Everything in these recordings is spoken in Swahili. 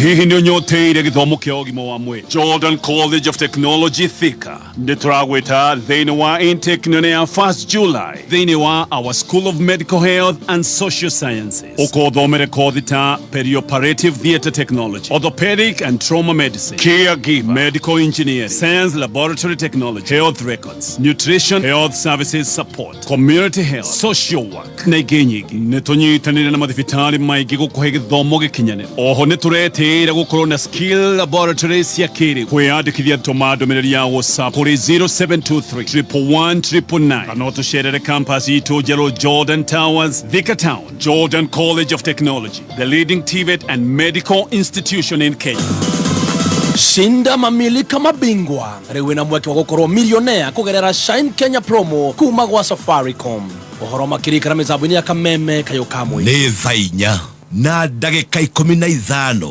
Hihi ndio nyote ile githomo kia ogima wa mwe Jordan College of Technology Thika ndituragwita thini wa intake nene ya 1st July thini wa our School of Medical Health and Social Sciences ukothomere kothi ta perioperative theatre technology, orthopedic and trauma medicine, caregiver, medical engineering, science laboratory technology, health records, nutrition, health services support, community health, social work na igenyigi netunyitanire na mathibitari maigi gukuhe githomo gikinyanire. Oho neturetera gukorwo na skill laboratories ya kiri kwiyandikithia tomadomereri ya WhatsApp kuri 0723 111 kana tusherere campus itu jero Jordan Towers, Thika Town. Jordan College of Technology, the leading TVET and medical institution in Kenya. Shinda mamilika mabingwa rewe na mweke wa gukorwo millionaire kugerera Shine Kenya promo kuma gwa Safaricom. Uhoro makirika na mezabuni ya kameme kayo kamwe ni thainya na ndagika 15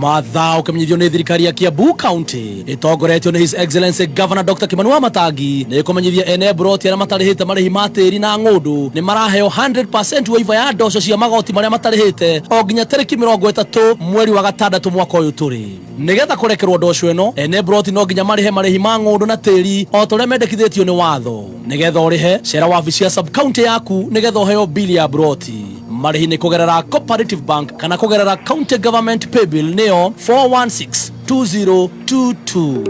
mathaa ukamenyithio ni thirikari ya Kiambu County itongoretio ni His Excellency Governor Dr. Kimanua Matangi ni kumenyithia ene broti na matarihite marihi matiri na ng'undu ni maraheo 100% waiva ya ndoco cia magoti maria matarihite o nginya tariki 30 mweri wa gatandatu mwaka uyu turi nigetha kurekerwo ndoco eno ene broti no nginya marihi ma ng'undu na tiri o tore mendekithitio ni watho nigetha urihe cera wabici ya sub county yaku nigetha uheo bili ya broti marihi ni kugerera Cooperative Bank kana kugerera County Government Paybill neo 4162022.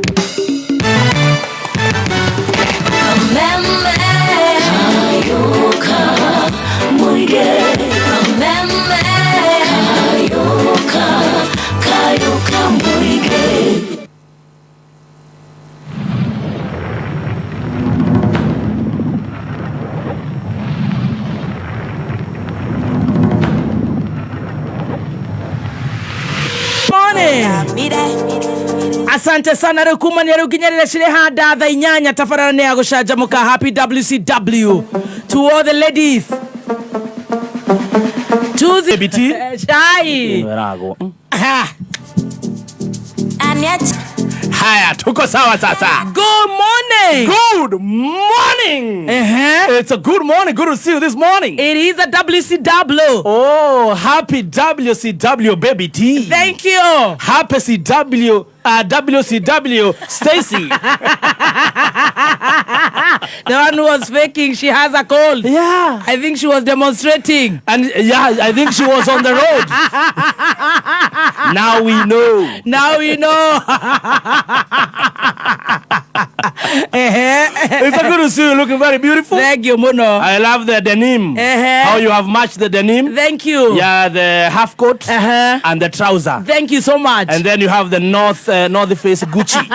Asante sana rukuma ni ruginyarira shire hada tha inyanya tafarana ne agushajamuka. Happy WCW to all the ladies. Tuzi biti chai werago haya tuko sawa sasa. Good morning. Good morning. It's a good morning. Good to see you this morning. It is a WCW. Oh, happy WCW baby T. Thank you. Happy WCW Stacy. The one who was faking, she has a cold. Yeah. I think she was demonstrating. And yeah, I think she was on the road. Now we know. Now we know. It's a good to see you looking very beautiful. Thank you, Mono. I love the denim. How you have matched the denim. Thank you. Yeah, the half coat and the trouser. Thank you so much. And then you have the North Face Gucci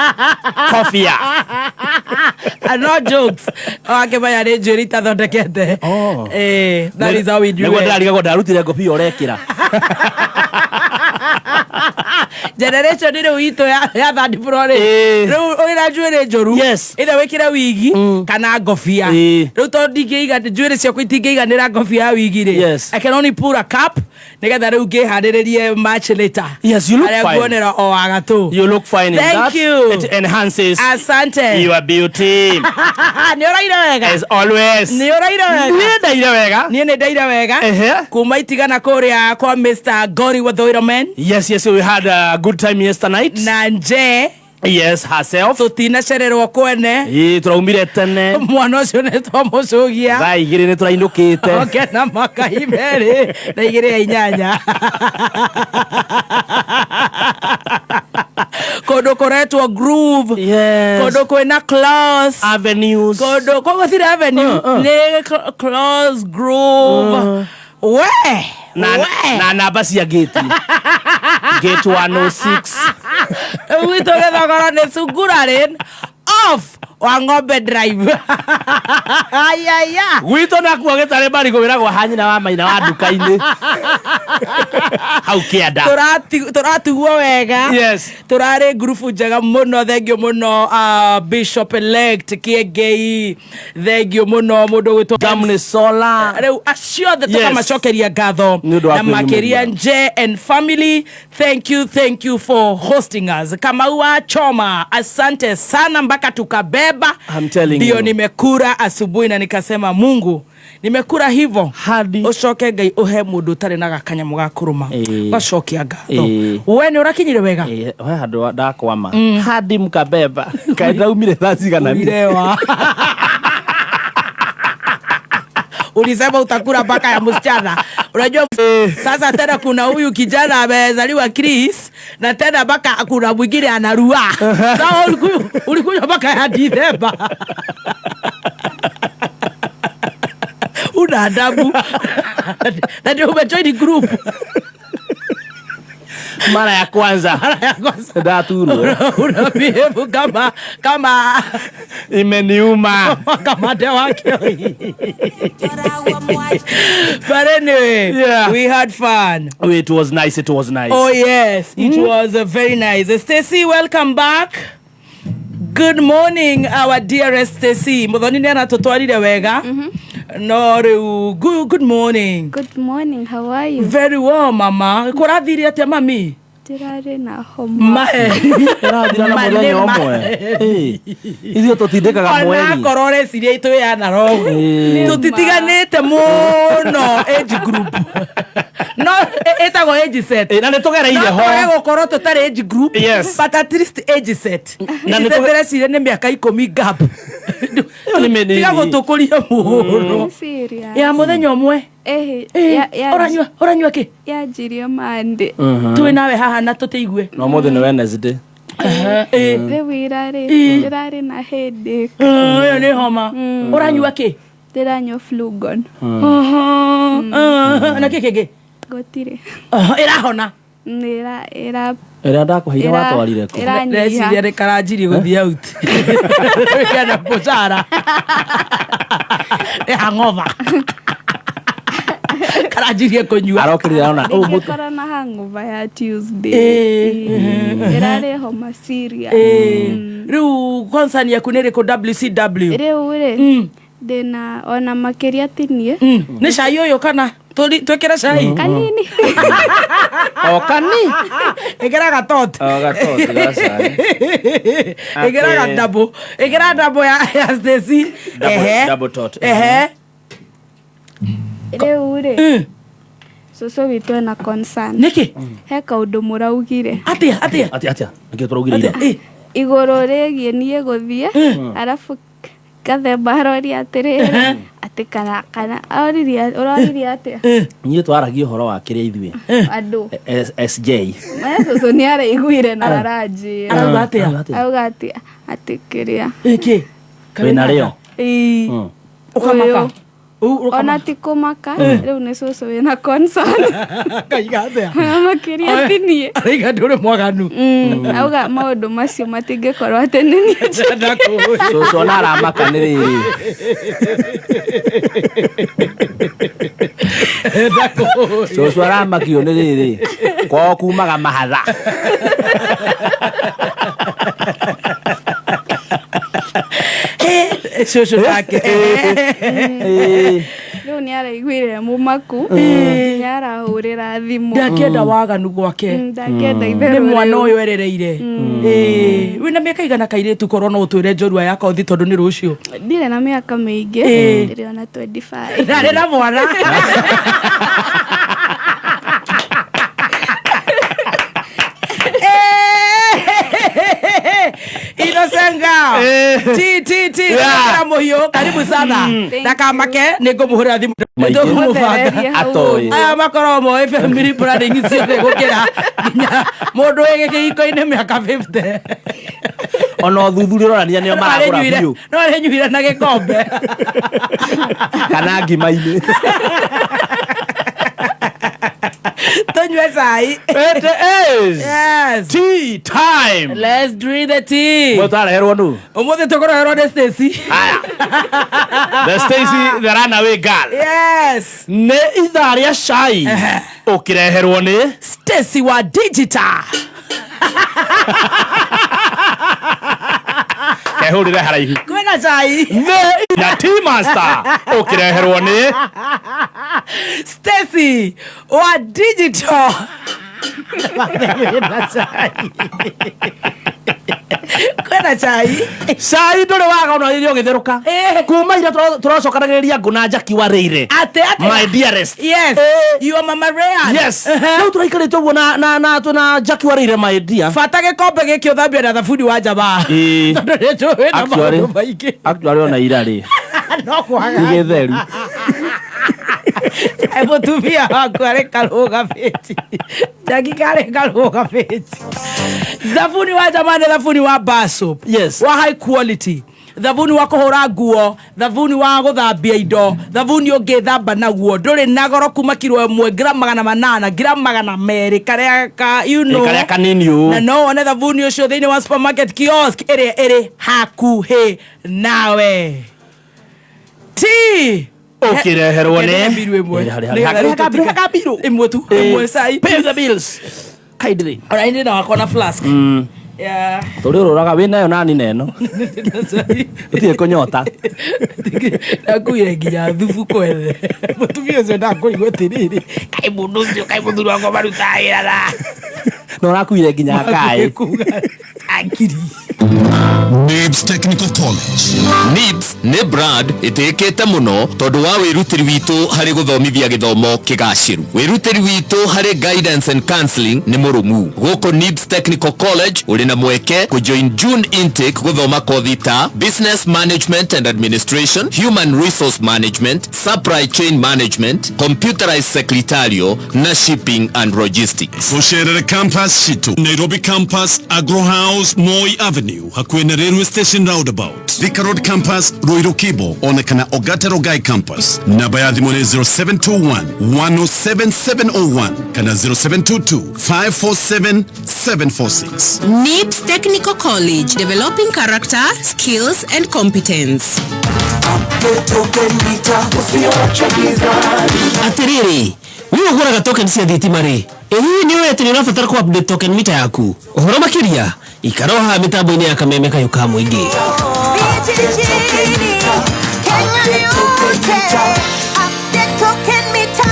coffee. And not jokes. Okay, my Jerita thondekete. Oh. That is how we do it. Generation ni wito ya third floor riu oira njwere njoru ida wekira wigi kana ngofia riu to ndingeiga njwere ciakwa itingeiganira ngofia ya wigi ri I can only pull a cap nigetha riu ngihandiririe match later. Yes, you look fine. Kuonera o agatu. You look fine in that. Thank you. It enhances Asante. your beauty. Ni oraira wega. As always. Ni oraira wega. Ni ndaira wega. Ni ndaira wega. Kuma itigana korea kwa Mr. Gori Wathoiro man. Yes, we had a good time yesterday night. Nanje. Yes, herself. Tutina cererwo kwene. Turaumire tene. Mwana ucio ne twamucugia. Thaa igiri ne turainukite. Okay, na makaimeri. Na igiri ya inyanya. Kodo koretwo groove. Yes. Kodo kwena class. Avenues. Kodo kwa thira avenue. Ne class groove. We. Na namba cia gate. Gate 106. Wito gethogora ne sungurarin off wa Ng'ombe Drive. Ayaya. Wito na kuwa getare bari go wiragwa hanyina wa maina wa duka-ini. How kiada. Turatuguo wega. Yes. Turare group njega muno. Thank you muno Bishop elect Kiengei. Thank you muno mundu gwitwo Damne Sola. Reu acio the toka macokeria ngatho na makeria nje and family. Thank you for hosting us. Kamau Choma, asante sana mpaka tukabeba. I'm telling you. Ndio nimekura asubuhi na nikasema Mungu nimekura hivyo hadi ucoke Ngai uhe mundu tare na gakanyamu ga kuruma gacokia ngatho we ni urakinyire wega we handu ndakwama hadi mkabeba kaenda umire thaciga na mirewa ulisema utakula mpaka ya msichana. Unajua sasa tena kuna huyu kijana amezaliwa Chris na tena mpaka kuna mwingine anarua. Sawa ulikuja mpaka ya Disemba. Una adabu. Na ndio umejoin group. Mara ya kwanza daturu unabehave kama imeniuma kama wake. But anyway, we had fun. It was nice. Oh yes, it was very nice. Stacy, welcome back. Good morning, our dearest Stacy. Muthoni ni anatutwarire wega. No, good morning. Good morning, how are you? Very well, mama. Kurathiri atia mami? Tirare na homa. Kurathira na muthenya omwe. Ithio tutindikaga mweri. Ona korore ciria itu ya na roho. Tutitiganite muno age group. No, etago age set. Na nitugereire ho. No, gukoro tutari age group. Yes. But at least age set. Na nitugereire ciria ni miaka 10 gap. Tiga gutukuria muno. Ya muthenya omwe. Oranyua ki? Ya jirio mande. Tuwe nawe haha na tuteigue. No mothe ni Wednesday. Ndirari na headache. Yo ni homa. Oranyua ki? Ndiranyua Flugon. Na keke? Gotire. Irahona. Era ndakuheire watwarire ko. Ndeciria ri karanjiri guthia out. Kana pochara. Hangover. Karanjirie kunyua. Arokirira ona mukora na hangover ya Tuesday. Irare homa serious. Riu concern yaku ni riko WCW. Riu dena ona makeria tinie. Ni cai uyu kana twekera cai kanini. Kani egera gatot gacai egera double ya Stacy double tot Riu soso witu na concern niki he kaundu muraugire atia niki turaugire igoro regie nie guthie arafu kathemba harori atirira atikana uroriria atia nyie twaragia uhoro wa kiria ithue andu SJ soso ni araiguire na raji auga atia atikiria iki wina rio ukamaka ona tikumaka riu ni soso wina concern kaiga atia makiria tinie ariga ndure mwaganu auga maundu macio matingikorwo ateneni soso na aramaka ni riri soso aramakio ni riri kwa kumaga mahatha soso yake riu ni araiguire mumaku ni arahurira thimu ndakienda waganu gwake ndakienda ni itherũ mwana uyu erereire wina miaka igana kairitu korwo no utwire njorua yakwa uthi tondu ni rucio ndire na miaka mingi ndire ona 25 ndare na mwana Inosenga ti na moyo karibu sana ndakamake ningumuhurira thimu ndumuvanga atoi aya makoro mo family planning ciothe gukira mundu gikiko-ini miaka 50 ona thuthuria rorania nio maragura biu no arenyuire na gikombe kana ngima-ini tonywe cai. It is tea time. Let's drink the tea. Mutaraherwo nu umuthi tukoroherwo ni Stacy. The Stacy the runaway girl. Yes. Ne ithaa ria cai ukireherwo ni Stacy wa digital. kehurire haraihu kwina cai na tea master ukireherwo ni Stacy wa digital. kwena chai ndore waga ona irio githeruka kuma ira turacokanageria nguna Jackie Warire ate my dearest. Yes, you are Mama Ryan. Yes, no turaikarite uguo na Jackie Warire my dear. Fata gikombe giki uthambia na thabuni wa jamaa actually ona ira ri no kwaga githeru ebo tumia wako arekaruga feti Jackie karekaruga feti thabuni wa jamaa na thabuni wa bar soap. Yes, wa high quality, thabuni wa kuhura nguo, thabuni wa guthambia indo, thabuni ungithamba naguo nduri na goro kuma kilo 1 gram 800 gram 200 karia ka karia kanini u na no one thabuni ucio thiini wa supermarket kiosk iri hakuhi nawe ti ukireherwo ne imwe tu imwe sai pay the bills kaidri alright na wako na flask yeah turi uroraga wina yo nani neno utie kunyota akuire nginya thubu kwethe mutumia ucio ndakuigua tiriri kai mundu ucio kai muthuru wako marutaira ra no rakuire nginya kai akiri NIBS Technical College. NIBS ni brand itikite muno tondu wa wirutiri witu hari guthomithia githomo kigashiru. Wirutiri witu hari guidance and counseling ni murumu. Goko NIBS Technical College uri na mweke ku join June intake guthoma kothi ta Business Management and Administration, Human Resource Management, Supply Chain Management, Computerized Secretarial na Shipping and Logistics. Tucerere campus shitu Nairobi campus, Agro House, Moi Avenue, hakuena railway station roundabout. Thika Road campus, Ruiru Kibo, onekana Ogata Rogai campus. Namba ya thimu ni 0721 107 701 kana 0722 547 746. NIBS Technical College, developing character, skills and competence. Atiriri, wewe uguraga token cia thitima ri. Ehi ni wewe tini unafatara ku update token meter yaku. Uhoro makiria, ikaroha mitambo-ini ya Kameme kayuka mwingi.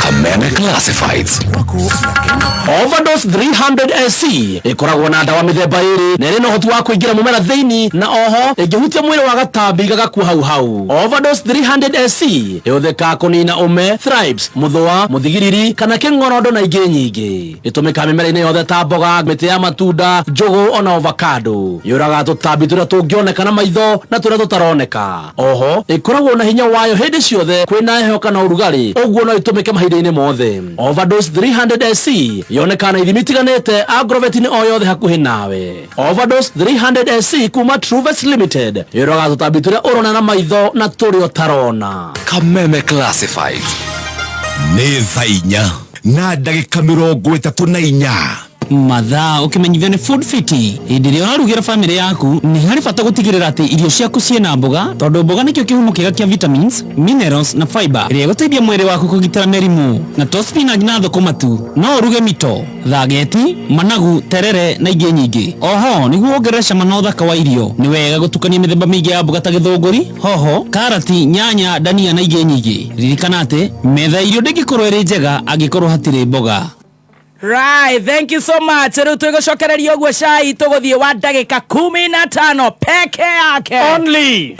Kameme Classifieds. Overdose 300SC ikoragwo na ndawa mithemba iri na iri no hotu wa kuingira mumera thiini na oho ingihutia mwiri wa gatambi gagaku hau. Overdose 300SC iutheka kunina ume, thrips, muthwa, muthigiriri kana king'orondo na ingi nyingi. Itumika mimera-ini yothe ta mboga, miti ya matunda, njugu ona avocado. Yuraga tutambi turia tungioneka na maitho na turia tutaroneka. Oho ikoragwo na hinya wayo hindi ciothe kwina heho kana urugari, uguo no itumike mahinda-ini mothe. Overdose 300SC yonekana ithimi tiganite agrovet-ini o yothe hakuhi nawe. Overdose 300SC kuma Truves Limited yuraga tutambi turia urona na maitho na turio tarona. Kameme Classified. Nĩ thaa 4 na ndagĩka 34. Mathaa ukimenyithio ni Food Fiti. Hindi ria unarugira family yaku ni hari bata gutigirira ati irio ciaku ciina mboga, tondu mboga nikio kihumo kiega kia vitamins, minerals na fiber iria guteithia mwiri waku kugitira merimu. Na to spinach na thukuma tu, no uruge mito, thageti, managu, terere na ingi nyingi. Oho niguo wongerere cama na uthaka wa irio, ni wega gutukania mithemba mingi ya mboga ta githunguri, hoho, karati, nyanya, dania na ingi nyingi. Ririkana ati metha irio ndingikorwo iri njega angikorwo hatire mboga. Right, thank you so much. Riu tugucokereria uguo cai tuguthie wa ndagika 15 peke yake. Only.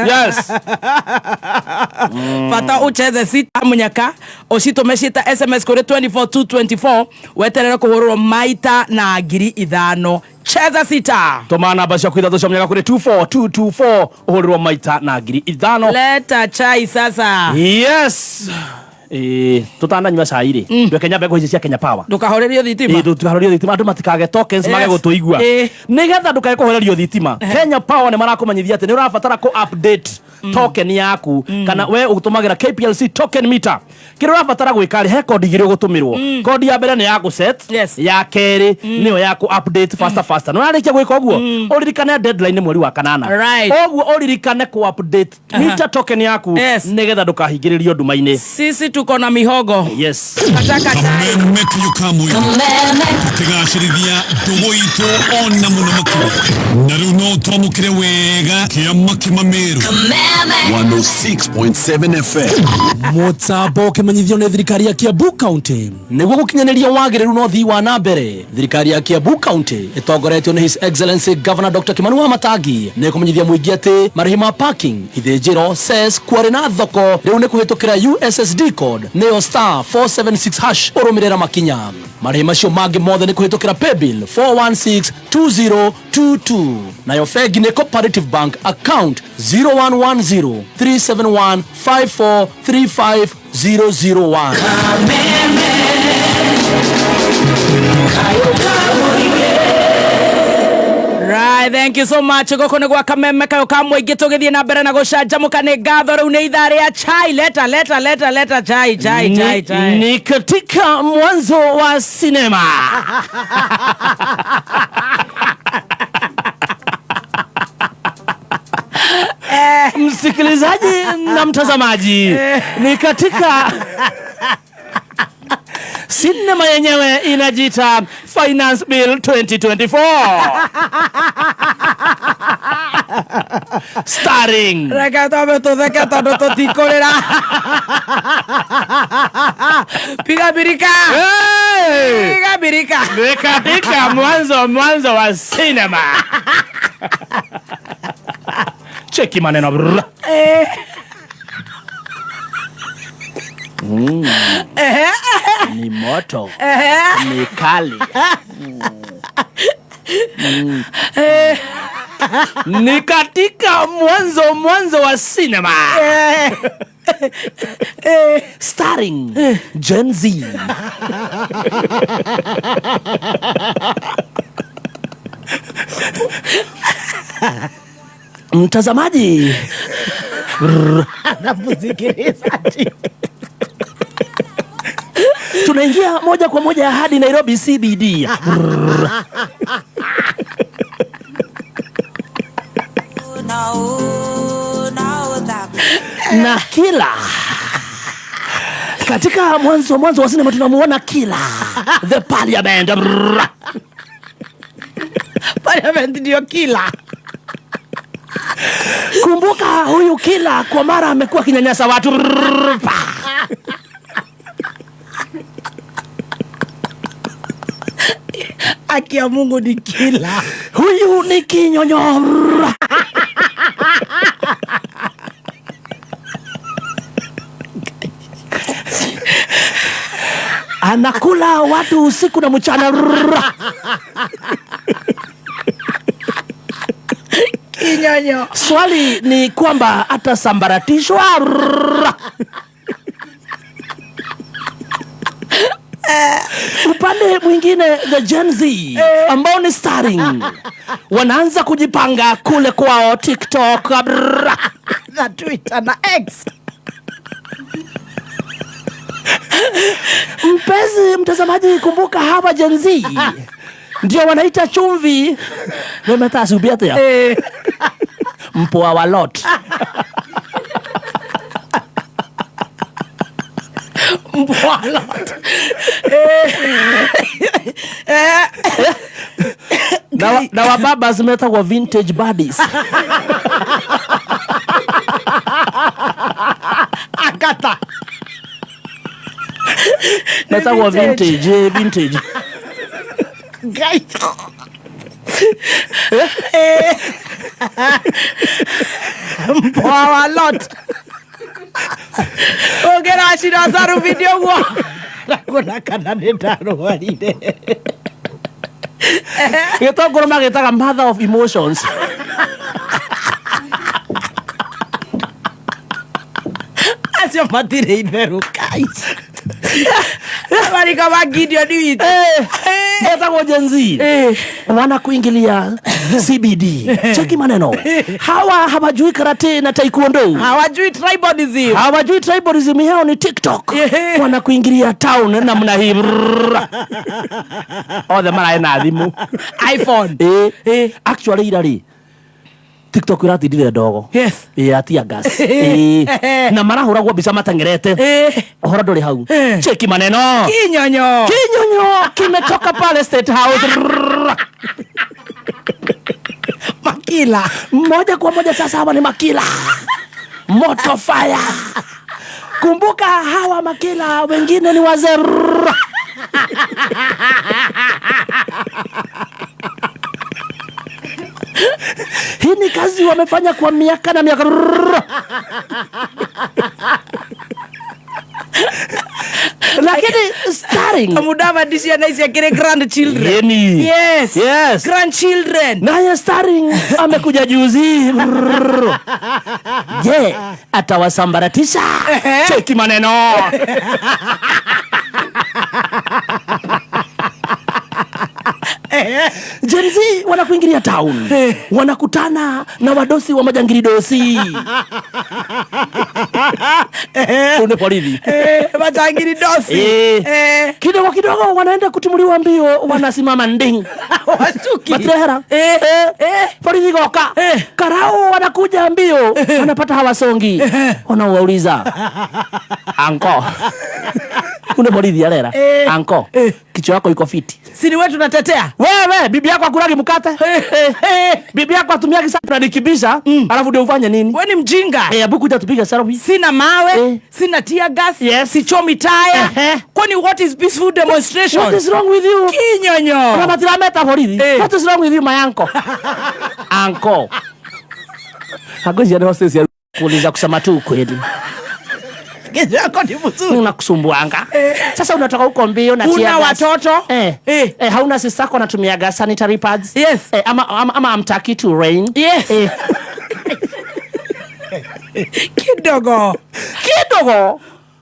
Yes. Fata ucheze sita munyaka ucitume cita SMS kuri 24224 weterere kuhurwo maita na ngiri 5. Cheza sita. Tuma namba cia kwitha tucamyaga kuri 24224 uhurirwo maita na ngiri 5. Leta chai sasa. Yes. Tutandanywa cai ri twe Kenya mbego ici cia Kenya Power ndukahorerio thitima ndukahorerio thitima andu matikage tokens mage gutuigua nigetha ndukae kuhorerio thitima. Kenya Power ni marakumanyithia ati ni urabatara ku update token yaku kana we utumagira KPLC token meter kire urabatara gwika ri he code igire gutumirwo. Code ya mbere ni ya guset, ya keri niyo ya ku update faster no arikia gwika oguo uririkane deadline mweri wa 8 oguo uririkane ku update meter token yaku nigetha ndukahingiririo nduma-ini. Sisi tuko na mihogo. Yes. Kataka chai. Tigashirithia ndugu itu ona muno makiri na riu no twamukire wega kiama kimameru 106.7 FM Mutambo kimenyithio ni thirikari ya Kiambu County niguo gukinyaniria wagiriru no thii wa na mbere. Thirikari ya Kiambu County itongoretio ni His Excellency Governor Dr. Kimanua Matangi ni kumenyithia muingi ati marihi ma parking ithinjiro cess kwari na thoko riu ni kuhitukira USSD code neo *476# urumirira makinya. Marihi macio mangi mothe ni kuhitukira paybill 4162022 nayo bengi ni Cooperative Bank account 01103715435001. Right, thank you so much. Goko ni gwa kameme kayo kamwe gitugithie na mbere na gucanjamuka ni ngatho riu ni ithare ya chai. Leta chai. Ni katika mwanzo wa sinema. Msikilizaji na mtazamaji, ni katika sinema yenyewe inajiita Finance Bill 2024 starring Reka tome tutheke tondu tutikurira. Piga birika. Piga birika. ni katika mwanzo wa sinema. Cheki maneno brr. Ni moto. Ni kali. Ni katika mwanzo wa sinema. Starring Gen Z. Mtazamaji anamusikilizaji, tunaingia moja kwa moja hadi Nairobi CBD. Na Kila katika mwanzo wa sinema tunamuona Kila the Parliament. Parliament ndio Kila. Kumbuka huyu Kila kwa mara amekuwa kinyanyasa watu. Aki ya Mungu ni Kila. Huyu ni kinyonyo. Anakula watu usiku na mchana. Kinyonyo. Swali ni kwamba atasambaratishwa. Upande mwingine the Gen Z ambao ni starring wanaanza kujipanga kule kwao TikTok na Twitter na X. Mpenzi mtazamaji, kumbuka hawa Gen Z ndio wanaita chumvi wemetasubiata mpoa wa lot. Mpoa wa lot. Na wababa zimeta kwa vintage buddies. Akata. Meta kwa vintage. Guys. Mpoa wa lot. Ogera shira zaru video gwa. Nakona kana ndaro waride. Gitongoro magitaga mother of emotions. Asio matire itheru guys. Marika Gideon wit. Eta kwa Gen Z. Wana kuingilia CBD. Cheki maneno. Hawa hawajui karate na taekwondo. Hawajui tribalism. Yao ni TikTok. Wana kuingilia town namna hii. The mara ina thimu. iPhone. Actually irari TikTok iratindire ndogo. Yes. Atia gas. Na marahuragwo mbica matengerete. Ohora nduri hau. Cheki maneno. Kinyonyo kimetoka pale State House. Makila. Moja kwa moja sasa hawa ni Makila. Moto fire. Kumbuka hawa Makila wengine ni wazee. Hii ni kazi wamefanya kwa miaka na miaka. Lakini starring Mudavadi si anaisi kile grandchildren. Yes. Grandchildren. Naye starring amekuja juzi. Je, atawasambaratisha? Cheki maneno. Gen Z wanakuingilia town. Wanakutana na wadosi wa majangili dosi. Une polisi. Majangili dosi. Kidogo wanaenda kutimuliwa mbio, wanasimama nding. Wasuki. Matrehera. Polisi goka. Karao wanakuja mbio, wanapata hawasongi. Wanawauliza. Anko. Une polisi alera. Anko. Kichwa yako iko fiti. Sini wetu natetea. Wewe bibi yako akulagi mkate. Bibi yako atumiagi sana nikibisha. Alafu ndio ufanye nini? Wewe ni mjinga. Hebu kuja tupige selfie. Sina mawe, sina tear gas, sichomi taya. Kwani what is peaceful demonstration? What is wrong with you? Kinyonyo. Kama tirameta polisi. What is wrong with you my uncle? Uncle. Hagoji ya hostess ya kuuliza kusema tu kweli. Yako ni mzuri. Unakusumbuanga. Sasa unatoka huko mbio na tia gas. Una watoto? Hauna sisako natumiaga sanitary pads? Yes. Ama amtaki to rain? Yes. Kidogo.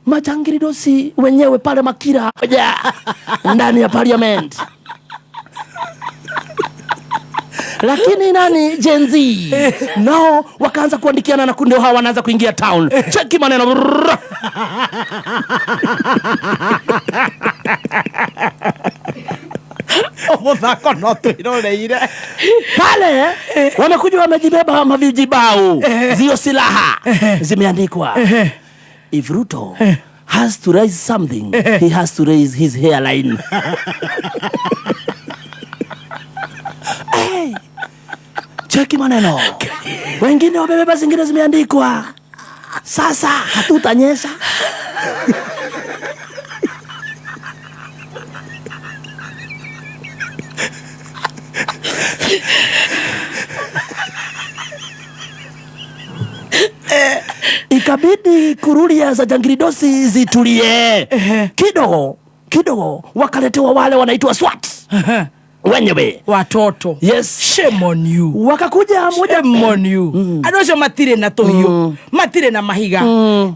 Majangili dosi wenyewe pale Makira. Ndani ya parliament. Lakini nani Gen Z no wakaanza kuandikiana na kundi hawa wanaanza kuingia town. Cheki maneno. Omuthako no tuiroreire. Pale wamekuja wamejibeba mavijibao. Zio silaha zimeandikwa if Ruto has to raise something, he has to raise his hairline. Cheki maneno. Wengine wamebeba zingine zimeandikwa sasa hatutanyesha. Ikabidi kurulia za jangilidosi zitulie. Kidogo wakaletewa wale wanaitwa SWAT. Wenyewe watoto. Yes. Shame on you. Wakakuja moja on you. Adojo matire na tohio. Matire na mahiga.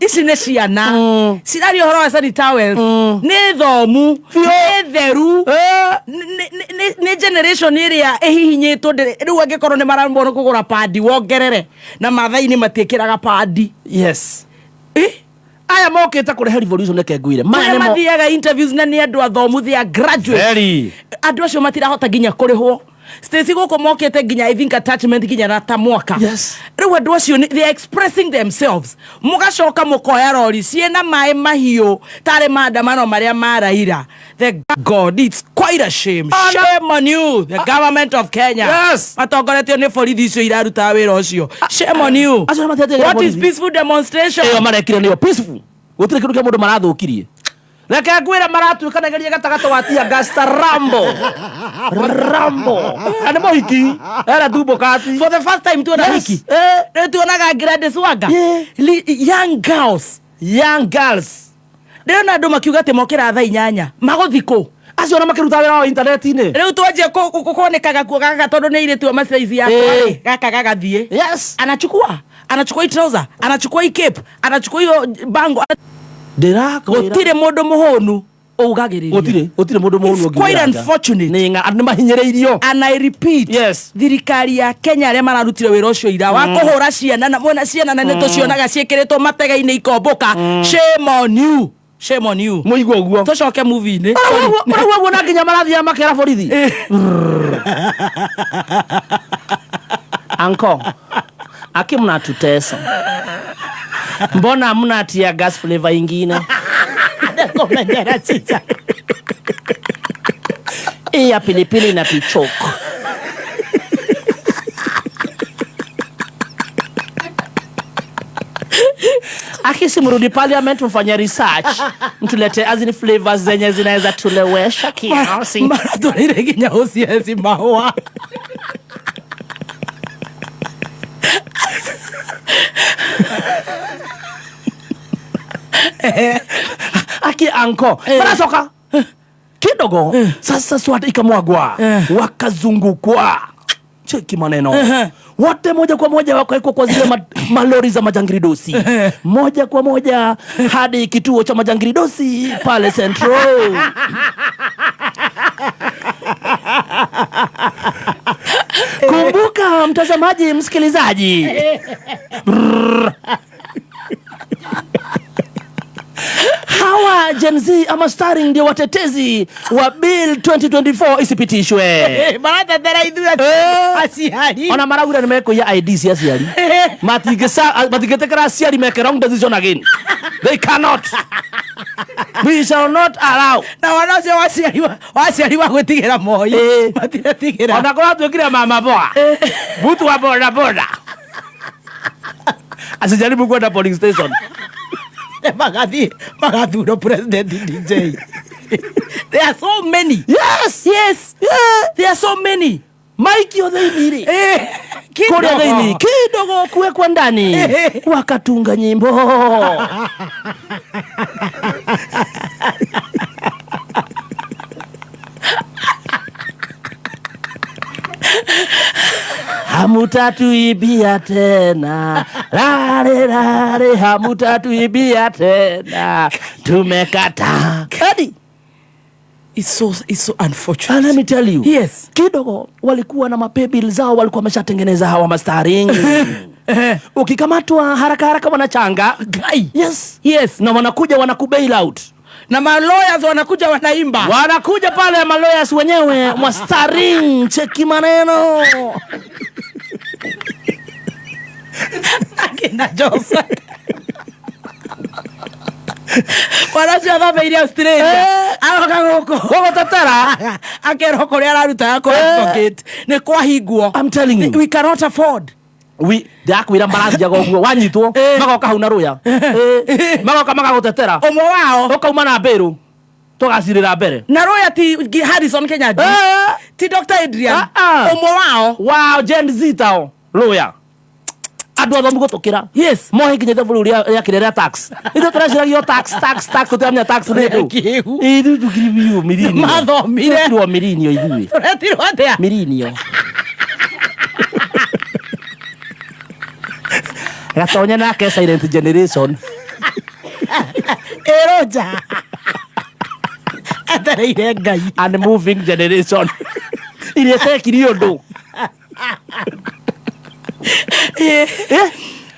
Isi ne ciana. Cirari horo wa sani towels. Ne thomu. Ne theru. Ne generation iria ehihinyetwo riu angikorwo ni marambona kugura padi wongerere na mathai ni matiekiraga padi. Yes. Aya mokete kurehe revolution neke nguire. Maya mathiaga interviews na ni andu athomuthia graduate. Very. Andu acio matirahota ginya kurihwo. Stacy goko mokete ginya I think attachment ginya na ta mwaka. Yes. Riu andu acio they are expressing themselves. Mugacoka mukoya rori ciena mai mahiu tare maandamano maria maraira. The God, it's quite a shame. Shame on you, the government of Kenya. Yes. Matongoretio ni borithi icio iraruta wira ucio. Shame on you. What is peaceful demonstration? Marekire niyo peaceful. Gutire kindu kia mundu marathukirie. Reke ngwira maratuikanageria gatagato watia gasta Rambo. Ani mohiki. Era dumbo kati. For the first time tuona hiki. Tuonaga Gladys Wanga. Young girls. Ndĩrona andũ makiuga atĩ mokĩra thaa 8 magothikũ acio na makiruta wĩra wa internet-inĩ rĩu twanjie kuonekaga kuo gaka tondũ nĩ irĩtu ama size yakwa gaka gagathiĩ. Yes. Anachukua hii trouser, anachukua hii cape, anachukua hiyo bango. Gũtirĩ mũndũ mũhũnu ũgagĩrĩria. Gũtirĩ mũndũ mũhũnu ũngĩ. Quite unfortunate. Nĩ mahinyĩrĩirio. And I repeat. Yes. Thirikari ya Kenya arĩa mararutire wĩra ũcio ira wa kũhũra ciana na mwana ciana na nĩ tũcionaga ciĩkĩrĩtwo matega-inĩ ikomboka. Shame on you. Shame on you. Muigua uguo. Tucoke movie-inĩ. Ũguo na nginya marathia makera borithi. Anko. Aki mnatutesa. Mbona hamna tia gas flavor ingine? Komejera chicha. Ya pilipili na pichoko. Akisi mrudi parliament mfanya research. Mtulete azini flavors zenye zinaweza tulewesha kiasi. Mara tulire kinyaosi hizi maua. Aki anko. Mara soka. Kidogo. Sasa swata ikamwagwa. Wakazungukwa. Cheki maneno. Wote moja kwa moja wakaekwa kwa zile malori za majangiridosi. Moja kwa moja hadi kituo cha majangiridosi pale Central. Kumbuka mtazamaji, msikilizaji. Hawa Gen Z ama starring ndio watetezi wa Bill 2024 isipitishwe. Barata tera idua asiari. Ona maragura nimeko ya ID si asiari. Matigeta asiari make wrong decision again. They cannot. We shall not allow. Na wanase wasiari wa gutigira moyo. Matiratigera. Ona kwa tukira mama boa. Butu wa boda boda. Asijaribu kwenda polling station. Magaduro president DJ. There are so many. Yes. There are so many. Mike Odhaini. Kidogo kuwekwa ndani. Wakatunga nyimbo. Hamutatuibia tena. Lare hamutatuibia tena. Tumekata. Adi. It's so unfortunate. And let me tell you. Yes. Kidogo walikuwa na mapebil zao walikuwa wameshatengeneza hawa mastering. Ukikamatwa haraka wanachanga. Yes. Na wanakuja wanakubail out. Na lawyers wanakuja wanaimba. Wanakuja pale lawyers wenyewe mastering. Cheki maneno. Akina Josa. Wanacha baba ili Australia. Awakangoko. Wako tatara. Akeroko ria raruta yako pocket. Ne kwa higuo. I'm telling you. We cannot afford. Dakwira balance jago guo wanyitwo magoka hau na ruya. Magoka magagutetera. Omo wao. Okauma na Beru. Tugacirira mbere. Na ruya ti Harrison Kenyaji. Ti Dr. Adrian. Omo wao. Wow, Gen Z tao. Ruya. Adwa ndo mugotokira. Yes. Mo hikinye buri ya kirera tax. Ito turashiragio tax tutamnya tax nedo. Idu tukiribio mirinio. Matho mire. Tuo mirinio idui. Turetiro atia. Mirinio. Gatonya na ke silent generation. Eroja. Atare ngai. And moving generation. Ile tekirio ndo.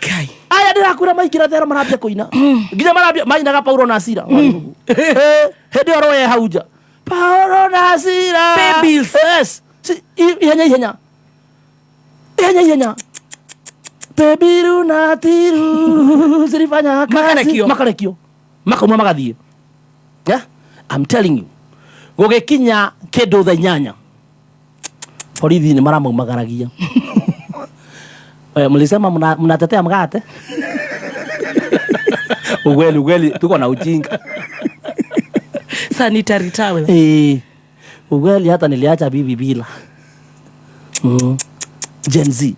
Kai. Aya ndira kura maikira thera marabia kuina. Nginya marabia mainaga Paulo na Sira. Hedi oroye hauja. Paulo na Sira. Babies. Yes. Ihenya. Pebiru na tiru zilifanya kazi. Makarekio. Makamwa magathie. Yeah? I'm telling you. Gogekinya kedo tha 8. Borithi ni maramagaragia. Mlisema mnatetea mgate? Ugweli tuko na ujinga. Sanitary towel. Ugweli hata niliacha bibi bila. Gen Z.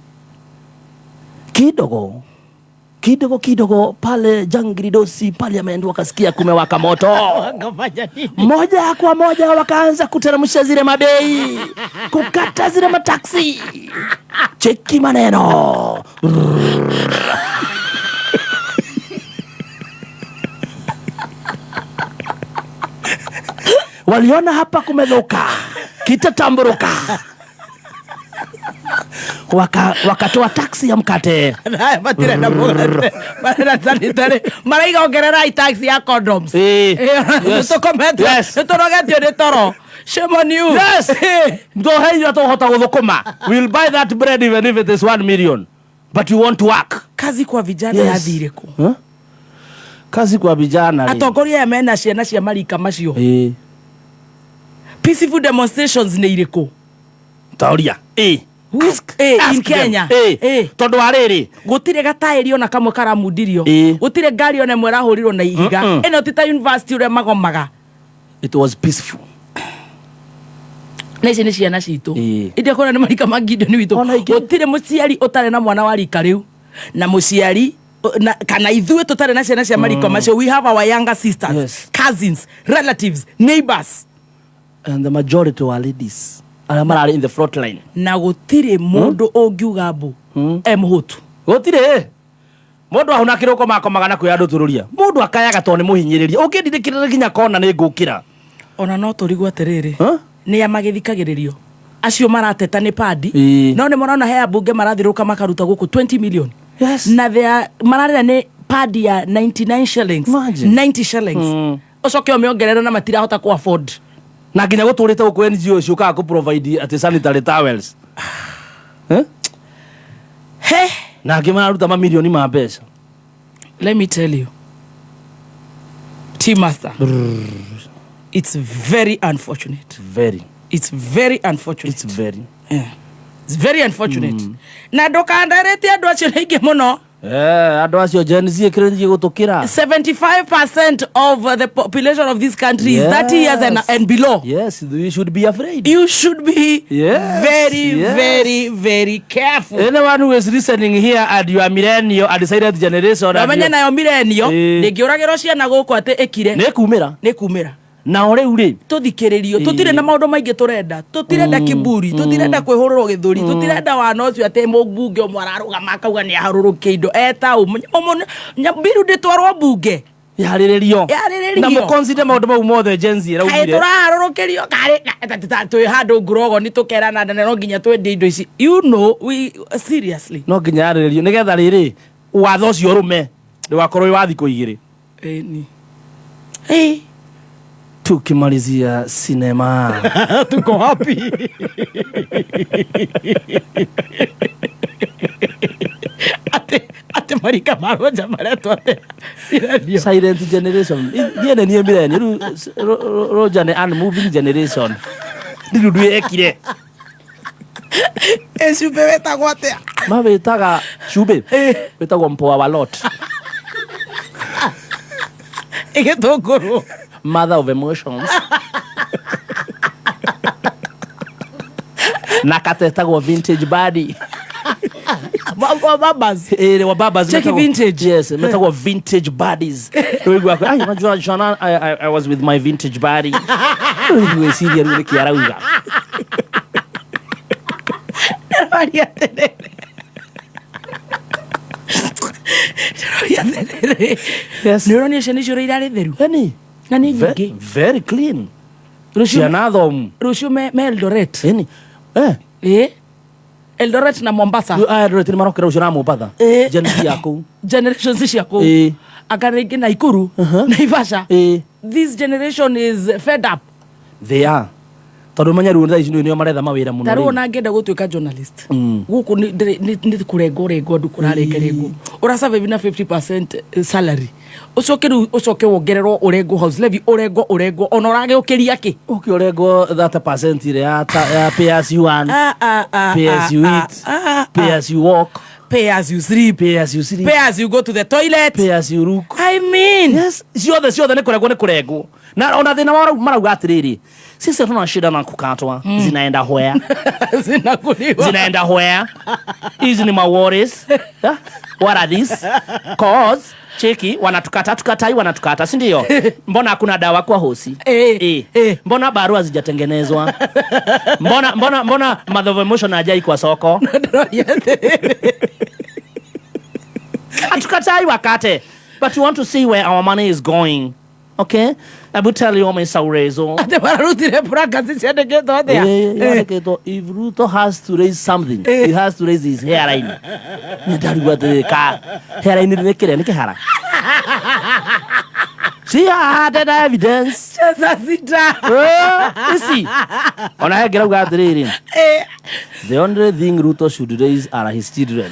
Kidogo pale Jangiridosi Parliament wakasikia kumewaka moto. Wakafanya nini? Moja kwa moja wakaanza kuteremsha zile mabei. Kukata zile mataksi. Cheki maneno. Waliona hapa kumeloka. Kitatamburuka. Wakatoa taksi ya mkate. Matira na mkate. Maraiga ongerera taksi ya condoms. Tukomete. Turogetio ni toro. Shame on you. Yes. Ndo hei ya tohota guthukuma. We'll buy that bread even if it is 1 million. but you want to work. Kazi kwa vijana yathire ku. Kazi kwa vijana. Atongoria ya mena ciana cia marika macio. Peaceful demonstrations ni iriku. Tauria. In Kenya. Tondu ariri gutire gatairi ona kamwe karamundirio. Gutire ngari ona mwe rahurirwo na ihiga. Eno tita university ure magomaga. It was peaceful. Neci ni ciana citu. Inde kona ni marika mangindo ni witu. Gutire muciari utare na mwana wa rika riu. Na muciari kana ithuĩ tutare na ciana cia marika macio. We have our younger sisters, cousins, relatives, neighbors, and the majority were ladies. Arĩa mararĩ in the front line. Na gutire mundu ungiuga mbu muhutu. Gutire mundu ahuna kiroko makomaga na kwĩandũ tururia. Mundu akayaga to nĩ muhinyĩrĩria. Ũngĩndithĩkĩrĩra nginya kona nĩ ngũkĩra. Ona no tũrigwo atĩrĩrĩ. Nĩ amagĩthikagĩrĩrio. Acio marateta nĩ padi. No nĩ morona he ambunge marathiruka makaruta gũkũ 20 million. Yes. Na mararĩra nĩ padi ya 99 shillings. 90 shillings. Ucoke ũmĩongerera na matirahota ku afford. Na nginya gũtũrĩte gũkũ NGO ciũkaga ku provide at sanitary towels. Na ngĩ mararuta mamilioni ma mbeca. Let me tell you, T-Master, it's very unfortunate. It's very unfortunate. It's very unfortunate. Na ndukandarete andu acio ningi muno. Andu acio Gen Z kirenji gutukira. 75% of the population of this country is 30 years and below. Yes, you should be afraid. You should be very careful. Anyone who is listening here and you are millennial and decided generation. Amenya nayo millennial, ningiuragirwo ciana guku ati ikire. Nĩ kumira. Na ore uri tuthikiririo tutire na maundu maingi turenda tutirenda kiburi tutirenda kwihururwo githuri tutirenda wana ucio ate mumbunge umwe ararugama akauga ni aharuruke indo eta nyambiru nditwarwo mbunge yariririo na muconsider maundu mau mothe Gen Z raugire turaharurukirio kare twi handu ngurogo ni tukerana na no nginya twende indo ici we seriously no nginya yariririo nigetha riri watho ucio rume ndigakorwo wa thiko igiri tukimalizia sinema tuko happy ate marika maroja mareto ate silent generation yene ni millennial roja ne unmoving generation ndirudu ekire shube wetagwo atia mabetaga shube wetagwo mpoa wa lot igitunguru mother of emotions. Nakatetagwo vintage body. Babas. Babas. Check vintage. Yes, metagwo vintage bodies. Unajua Jana, I was with my vintage body. We see the really kiarauga. Yes. Neuronisha ni shuri irari theru. Hani. Very clean. Rushu me Eldoret. Eldoret na Mombasa. Eldoret ni marokera rushu na Mombasa. Generations ciako. Akarege na Ikuru. Naivasha. This generation is fed up. They are. Tondu manya ruo ndaici ndio maretha mawira muno. Taruo na ngenda gutuika journalist. Guku ni kurengo ndukurarengerego. Urasave bina 50% salary. Ucoke wongererwo urengo house levy urengo ona urage ukiria ki. Ukiurengo 30% ile ya pay as you earn. Pay as you eat. Pay as you walk. Pay as you sleep. Pay as you sleep. Pay as you go to the toilet. Pay as you look. I mean. Yes. Ciothe ni kurengo. Na ona thina marauga atiriri. Sisi tuna shida na kukatwa. Zinaenda hoya. Zinaenda hoya. Hizi ni worries. What are these? Cause cheki wanatukata si ndio? Mbona hakuna dawa kwa hosi? Mbona barua hazijatengenezwa? Mbona mother of emotion hajai kwa soko? Atukatai wakate. But we want to see where our money is going. Okay? I will tell you my saurezo. If Ruto has to raise something, he has to raise his hairline. See, I had that evidence. See, on I get out the only thing Ruto should raise are his children.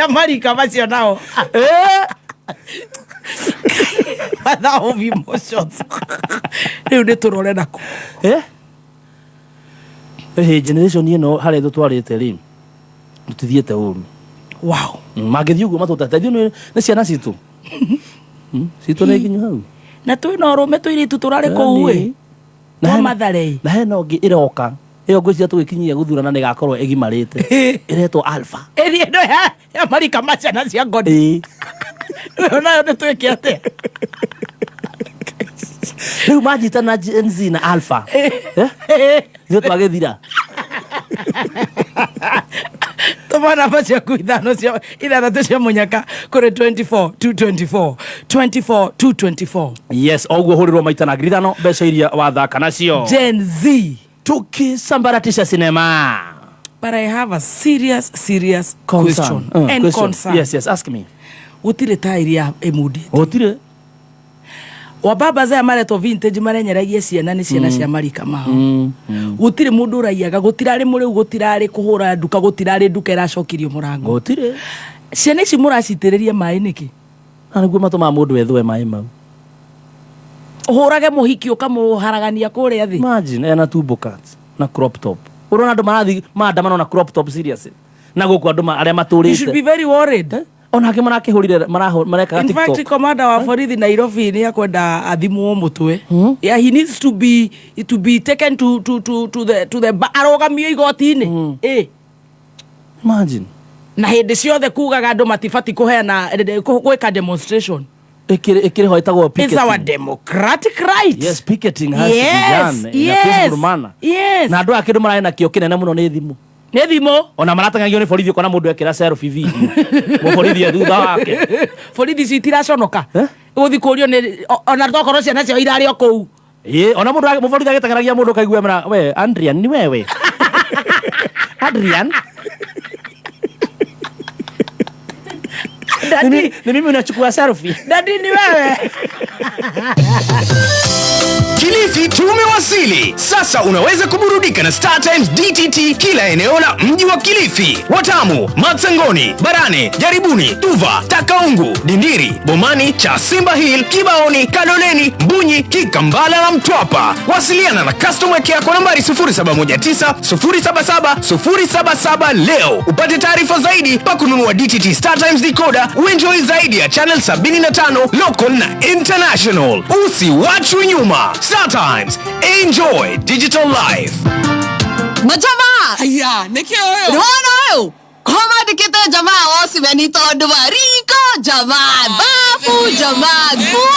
Marika masio nao. That of emotions. You need to roll it up. Generation, you know, how they do to tell him. To the theater. Wow. Magedi ugo matota. Tadi no nasiana situ. Situ na kinyo. Na tu no ro meto iri tuturare ko uwe. Na madare. Na he no iroka. Iyo gwĩcia tũgĩkinyia gũthurana nĩ gakorwo ĩgimarĩte ĩretwo Alpha ĩrĩ ndo ya Marika macana cia ngoni ona nĩ twĩke atĩa rĩu manjitana Gen Z na Alpha nĩ twagĩthira tũmana macia kuithano cia ithathatũ cia mũnyaka kũrĩ 24 yes oguo hũrĩrwo maita na ngirithano mbeca iria wathaka nacio Gen Z tukisambaratisha cinema. But I have a serious question and concern. Yes, ask me. Utire tairi ya emudi. Utire. Wababa za mareto vintage marenyeragie ciana ni ciana cia Marika mao. Utire mundu uraiaga gutirari muri gutirari kuhura nduka gutirari nduka iracokirio murango. Utire. Ciana ici muracitiriria mai niki? Anaguo matoma mundu ethwe mai mau. Uhurage muhiki ukamuharagania kuria thi. Imagine ena tubo cats na crop top. Urona andu marathi maandamano na crop top seriously. Na guku andu aria maturite. You should be very worried. Ona ke marakihurire mareka TikTok. In fact, commander wa borithi Nairobi ni akwenda athimu mutwe. Yeah, he needs to be taken to the arogamio igoti-ini. Imagine. Na hindi ciothe kugaga andu matifati kuheana gwika demonstration. It's our democratic right. Yes, picketing has to be done in a peaceful manner. Yes. Na andu akiru marae na kio kinene muno ni thimu. Ni thimu ona maratangagio ni borithi kona mundu ekira selfie video. Mo borithi thutha wake. Borithi citiraconoka. Guthi kurio ni ona tokorwo ciana cio irari o kou. Ona mundu mo borithi agitangaragia mundu kaigua mena we Adrian ni wewe. Adrian. Daddy, ni mimi unachukua selfie. Daddy ni wewe. Kilifi tumewasili. Sasa unaweza kuburudika na Star Times DTT kila eneo la mji wa Kilifi. Watamu, Matsangoni, Barane, Jaribuni, Tuva, Takaungu, Dindiri, Bomani, Chasimba Hill, Kibaoni, Kaloleni, Mbunyi, Kikambala na Mtwapa. Wasiliana na customer care kwa nambari 0719077077 leo. Upate taarifa zaidi pa kununua DTT Star Times decoder. Uenjoy zaidi ya channel 75 local na international. Usiwachwe nyuma. Star Times. Enjoy digital life. Majama! Haya, niki oyo. Rono! Koma dikete jamaa osi benito dubariko jamaa bafu jamaa guo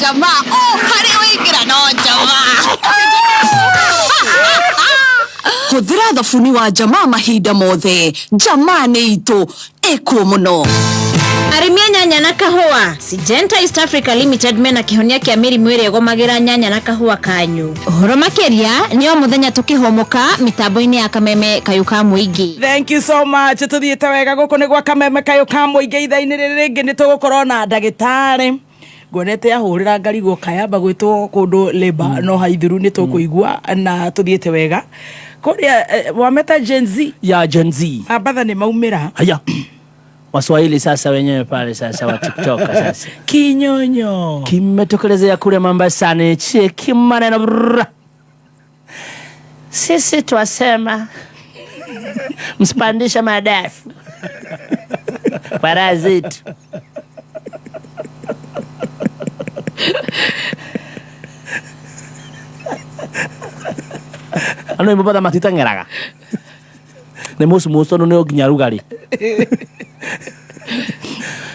jamaa oh hari wikira no jamaa. Hudhira thafuni wa jamaa mahinda mothe. Jamaa ni ito eko muno. Arimia nyanya na kahua. Syngenta East Africa Limited mena kihonia kia mirimu ĩrĩa ĩgũmagĩra nyanya na kahua kanyu. Ũhoro makĩria nĩ o mũthenya tũkĩhomoka mitambo-inĩ ya Kameme Kayuka Mũingĩ. Thank you so much. Tuthiĩte wega gũkũ nĩ gwa Kameme Kayuka Mũingĩ ithaa-inĩ rĩrĩ rĩngĩ nĩ tũgũkorwo na ndagĩtarĩ. Ngwonete ahũrĩra ngari gũkayamba gwĩtwo kũndũ labor no haithiru nĩ tũkũigua na tuthiĩte wega. Kũrĩa wameta Gen Z. Ya Gen Z. Abadha nĩ maumĩra. Haya. Waswahili sasa wenyewe pale sasa wa TikTok sasa. Kinyonyo. Kimetokelezea kule Mombasani cheki maneno. Sisi twasema msipandisha madafu. Parazit. Ano imebada matita ngeraga. Ne musu no nginya rugari.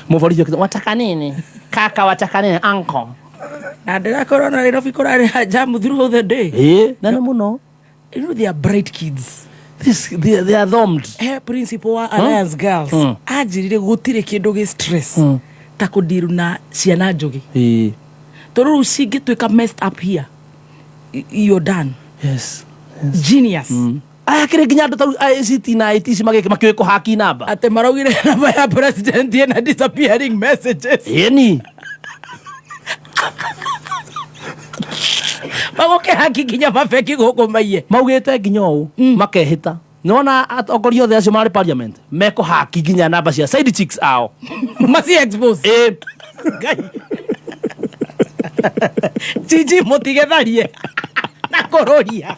Muforijo wataka nini? Kaka wataka nini? Uncle. Na ndira corona Nairobi kurari jam through the day. Nana muno. You know they are bright kids. They are domed. Principal wa Alliance Girls. Ajirire gutire kindu gi stress. Ta kudiru na ciana njogi. Toru cingĩtuĩka messed up here. You're done. Yes. Genius. aya kire nginya ndo taru ICT na ITC makioe ko haki namba ate maraugire namba ya president na disappearing messages yani magoke haki nginya mabeki guku maiye maugite nginya u makehita nona atongoria othe acio marĩ parliament meko haki nginya namba cia side chicks ao masi expose Gigi mutigitharie na kuroria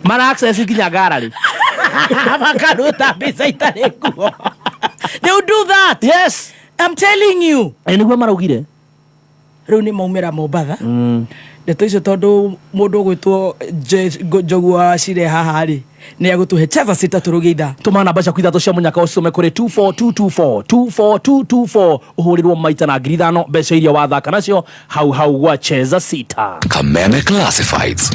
mara access nginya gallery makaruta mbica itarĩ kuo. They will do that. Yes, I'm telling you. Nĩguo maraugire rĩu nĩ maumĩra Mombatha ndeto icio tondu mundu gwitwo Njogu wa Shire haha ri ni agutuhe cheza sita turugia itha tuma namba cia kwithatũ cia munyaka ucio mekore 24224 uhurirwo maita na 5,000 mbeca iria wathaka nacio hau gwa cheza sita. Kameme Classifieds.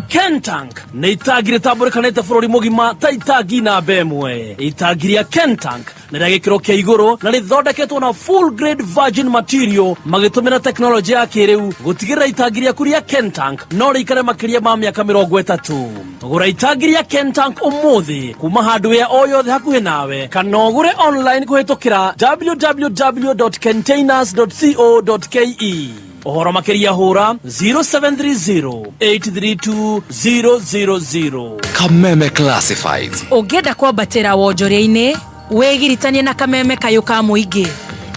Kentank nĩ itagi rĩtambũrĩkanĩte bũrũri mũgima ta itagi namba ĩmwe. Itagi rĩa Kentank nĩ rĩa gĩkĩro kĩa igũrũ na rĩthondeketwo na full grade virgin material magĩtũmĩra teknolojĩ ya kĩrĩu gũtigĩrĩra itagi rĩaku rĩa Kentank no rĩikare makĩria ma mĩaka 30. Gũra itagi rĩa Kentank ũmũthĩ kuma hardware o yothe hakuhĩ nawe kana ũgũre online kũhĩtũkĩra www.containers.co.ke. Ohoro makeria hora 0730-832-000. Kameme Classifieds. Ũngĩenda kwambatĩra wonjoria-inĩ wĩgiritanie na Kameme kayũ ka mũingĩ.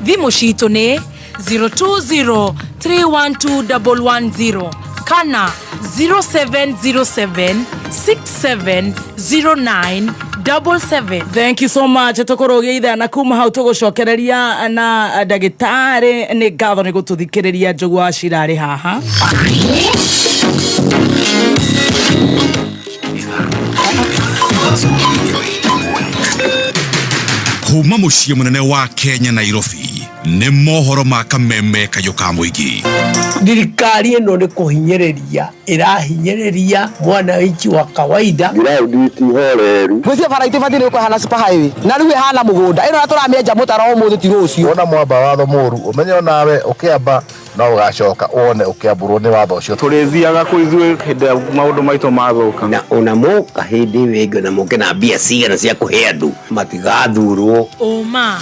Thimũ citũ nĩ 020-312-110 kana 0707-6709-77. Thank you so much. Tukurugia itha na kuma hau tugucokereria na ndagitari ni ngatho ni gututhikiriria Njogu wa Shire ari haha. Kuma muciĩ munene wa Kenya Nairobi nĩ mohoro ma Kameme kayũ ka mũingĩ. Thirikari ĩno nĩ kũhinyĩrĩria ĩrahinyĩrĩria mwananchi wa kawaida. Ground ti horeru. Mwĩcia bara itibati nĩ ũkũhana super highway na rĩu ĩhana mũgũnda ĩno na tũramĩenja mũtaro ũmũthĩ ti rũciũ. Ona mwamba watho mũru ũmenye nawe ũkĩamba no ũgacoka wone ũkĩambũrwo nĩ watho ũcio. Tũrĩthiaga kũ ithuĩ hĩndĩ maũndũ maitũ mathũka na ona mũka hĩndĩ wĩngĩ na mũke na mbia cigana cia kũhe andũ matigathurwo. Oma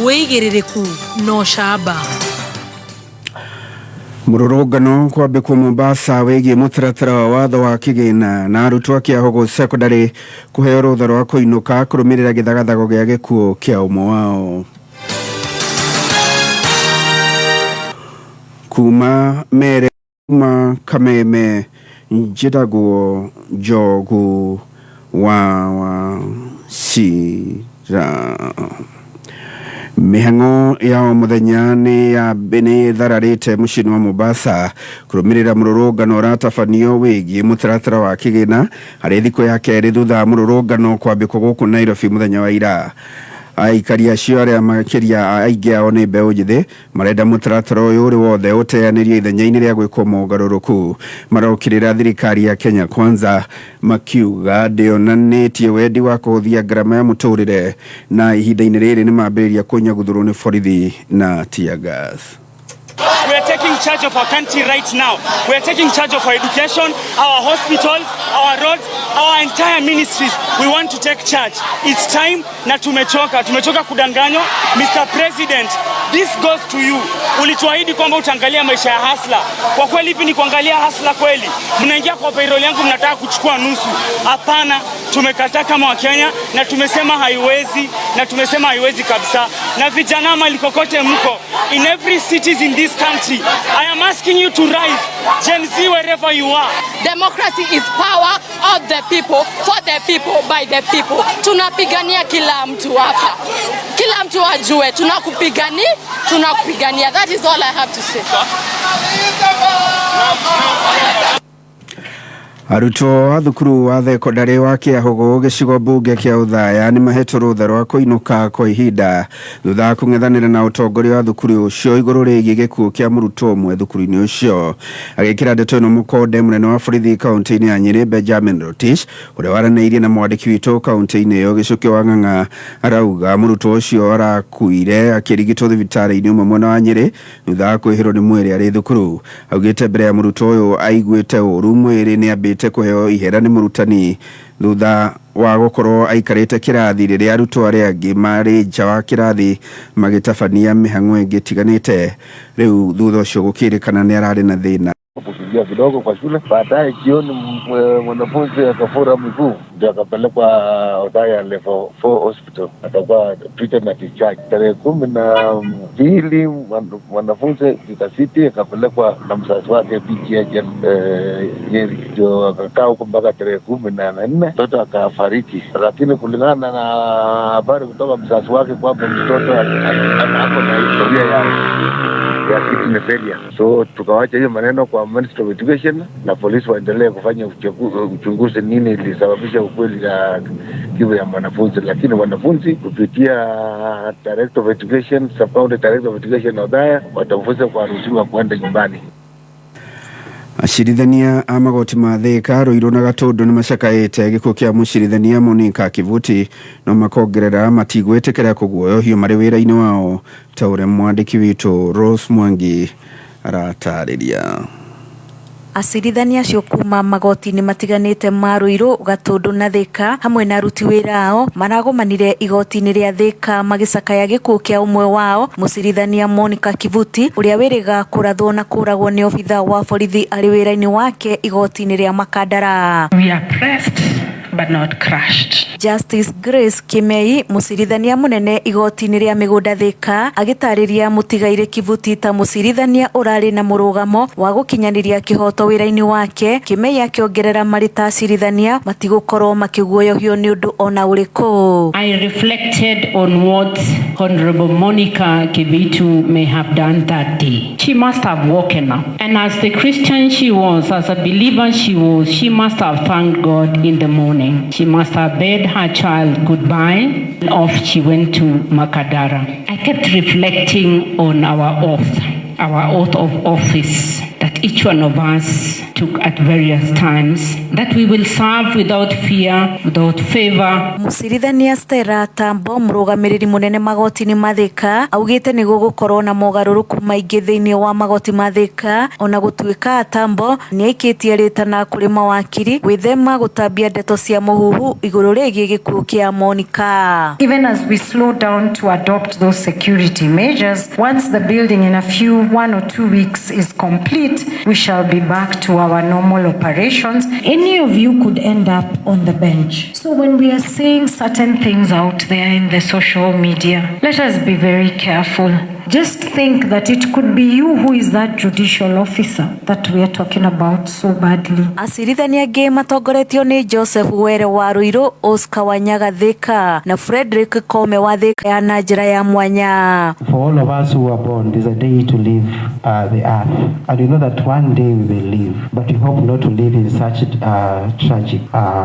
wĩigĩrĩrĩku no camba. Mũrũrũngano kwambĩkwo Mombasa wĩgiĩ mũtaratara wa watho wa kĩgĩna na arutwo a Kĩahogo secondary kũheo rũtha rwa kũinũka kũrũmĩrĩra gĩthagathago gĩa gĩkuũ kĩa ũmwe wao. Kuma mere kuma Kameme njĩtagwo Njogu wa Shire. Mĩhang'o ya mũthenya nĩ thararĩte mũciĩ wa Mombasa kũrũmĩrĩra mũrũrũngano ũratabanio wĩgiĩ mũtaratara wa kĩgĩna harĩ thikũ ya kerĩ thutha wa mũrũrũngano kwambĩkwo gũkũ Nairobi mũthenya wa ira. Aikari acio arĩa makĩria aingĩ ao nĩ mbeũ njĩthĩ marenda mũtaratara ũyũ ũrĩ wothe ũteanĩrio ithenya-inĩ rĩa gwĩkwo mogarũrũku. Marokĩrĩra thirikari ya Kenya Kwanza makiuga ndĩonanĩtie wendi wa kũhũthia ngarama ya mũtũrĩre na ihinda-inĩ rĩrĩ nĩ mambĩrĩria kũnyaguthũrwo nĩ borithi na tear gas. We are taking charge of our country right now. We are taking charge of our education, our hospitals, our roads, our entire ministries. We want to take charge. It's time na tumechoka kudanganywa. Mr. President, this goes to you. Ulituahidi kwamba utaangalia maisha ya hasla. Kwa kweli hivi ni kuangalia hasla kweli? Mnaingia kwa payroll yangu mnataka kuchukua nusu. Hapana, tumekataa kama Wakenya na tumesema haiwezi kabisa. Na vijana mali kokote mko, in every cities in this country, I am asking you to rise. Gen Z, wherever you are. Democracy is power of the people, for the people, by the people. Tunapigania kila mtu hapa. Kila mtu ajue tunakupigania. That is all I have to say. Arutwo a thukuru wa thekondarĩ wa Kĩahogo gĩcigo mbunge kĩa Uthaya nĩ mahetwo rũtha rwa kũinũka kwa ihinda thutha wa kũng'ethanĩra na ũtongoria wa thukuru ũcio igũrũ rĩgiĩ gĩkuũ kĩa mũrutwo ũmwe thukuru-inĩ ũcio. Agĩkĩra ndeto ĩno mũkonde mũnene wa borithi kaunti-inĩ ya Nyĩrĩ Benjamin Rotich ũrĩa waranĩirie na mwandĩki witũ kaunti-inĩ ĩyo Gĩcukĩ wa Ng'ang'a arauga mũrutwo ũcio arakuire akĩrigitwo thibitarĩ-inĩ ũmwe mwena wa Nyĩrĩ thutha wa kwĩhĩrwo nĩ mwĩrĩ arĩ thukuru. Augĩte mbere ya mũrutwo ũyũ aiguĩte ũru mwĩrĩ nĩ atuĩkĩte kũheo ihera nĩ mũrutani thutha wa gũkorwo aikarĩte kĩrathi rĩrĩa arutwo arĩa angĩ marĩ nja wa kĩrathi magĩtabania mĩhang'o ĩngĩ ĩtiganĩte. Rĩu thutha ũcio gũkĩrĩkana nĩ ararĩ na thĩna kukimbia kidogo kwa shule. Baadaye jioni mwanafunzi akafura miguu ndio akapelekwa Othaya level 4 hospital, atakuwa treated na discharge. Tarehe 12 mwanafunzi City akapelekwa na mzazi wake PGH Nyeri, ndio akakaa huko mpaka tarehe 14 mtoto akafariki. Lakini kulingana na habari kutoka mzazi wake kwamba mtoto ako na historia ya kidney failure, so tukawacha hiyo maneno kwa Ministry of Education na polisi waendelee kufanya uchunguzi nini ilisababisha ukweli ya kifo ya mwanafunzi. Lakini wanafunzi kupitia Director of Education, Sub-County Director of Education Othaya watamfuza kwa ruhusa kuenda nyumbani. Acirithania a magoti ma Thika, Ruiru na Gatundu nĩ macakaĩte gĩkuũ kĩa mũcirithania Monica Kivuti no makongerera matigwĩtĩkĩra kũguoyohio marĩ wĩra-inĩ wao, ta ũrĩa mwandĩki witũ Rose Mwangi aratarĩria. Acirithania acio kuma magoti-inĩ matiganĩte ma Ruiru, Gatundu na Thika hamwe na aruti wĩra ao maragomanire igoti-inĩ rĩa Thika magĩcakaya gĩkuũ kĩa ũmwe wao, mũcirithania Monica Kivuti, ũrĩa wĩrĩga kũrathwo na kũragwo nĩ obitha wa borithi arĩ wĩra-inĩ wake igoti-inĩ rĩa Makandara. We are pressed but not crushed. Justice Grace Kimei, mũcirithania mũnene igoti-inĩ rĩa mĩgũnda Thika, agĩtarĩria mũtigaire Kivuti ta mũcirithania ũrarĩ na mũrũgamo wa gũkinyanĩria kĩhoto wĩra-inĩ wake. Kimei akĩongerera marĩ ta acirithania matigũkorwo makĩguoyohio nĩ ũndũ ona ũrĩkũ. I reflected on what Honorable Monica Kivuti may have done that day. She must have woken up, and as the Christian she was, as a believer she was, she must have thanked God in the morning. She must have bade her child goodbye, and off she went to Makadara. I kept reflecting on our oath of office that each one of us took at various times, that we will serve without fear, without favor. Mũcirithania Stella Tambo, mũrũgamĩrĩri mũnene magoti-inĩ ma Thika, augĩte nĩ gũgũkorwo na mogarũrũku maingĩ thĩinĩ wa magoti ma Thika, ona gũtuĩka Tambo nĩ aikĩtie rĩtana kũrĩ mawakiri gwĩthema gũtambia ndeto cia mũhuhu igũrũ rĩgiĩ gĩkuũ kĩa Monica. Even as we slow down to adopt those security measures, once the building in a few 1 or 2 weeks is complete, we shall be back to our normal operations. Any of you could end up on the bench. So when we are saying certain things out there in the social media, let us be very careful. Just think that it could be you who is that judicial officer that we are talking about so badly. Acirithania angĩ matongoretio nĩ Joseph Were wa Ruiru, Oscar Wanyaga Thika na Frederick Kome wa Thika ya na njĩra ya mwanya. For all of us who are born, there's a day to leave the earth, and we know that one day we will leave, but we hope not to live in such tragic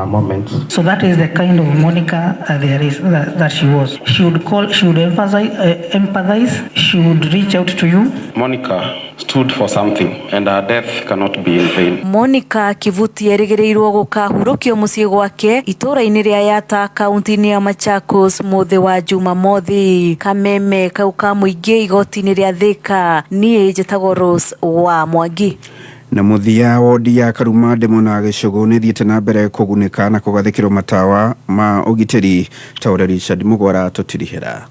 moments. So that is the kind of Monica there is that she was. She would call, she would empathize, she would reach out to you. Monica stood for something, and her death cannot be in vain. Monica Kivuti erĩgĩrĩirwo gũkahurũkio mũciĩ gwake itũra-inĩ rĩa Yata, kaunti-inĩ ya Machakos mũthĩ wa Jumamothi. Kameme kau ka mũingĩ igoti-inĩ rĩa Thika, niĩ njĩtagwo Rose wa Mwangi. Na mũthia wodi ya Karumande mũna Gĩcũgũ nĩ thiĩte na mbere kũgunĩka na kũgathĩkĩrwo matawa ma ũgitĩri, ta ũrĩa Richard Mugwara tũtirihĩra.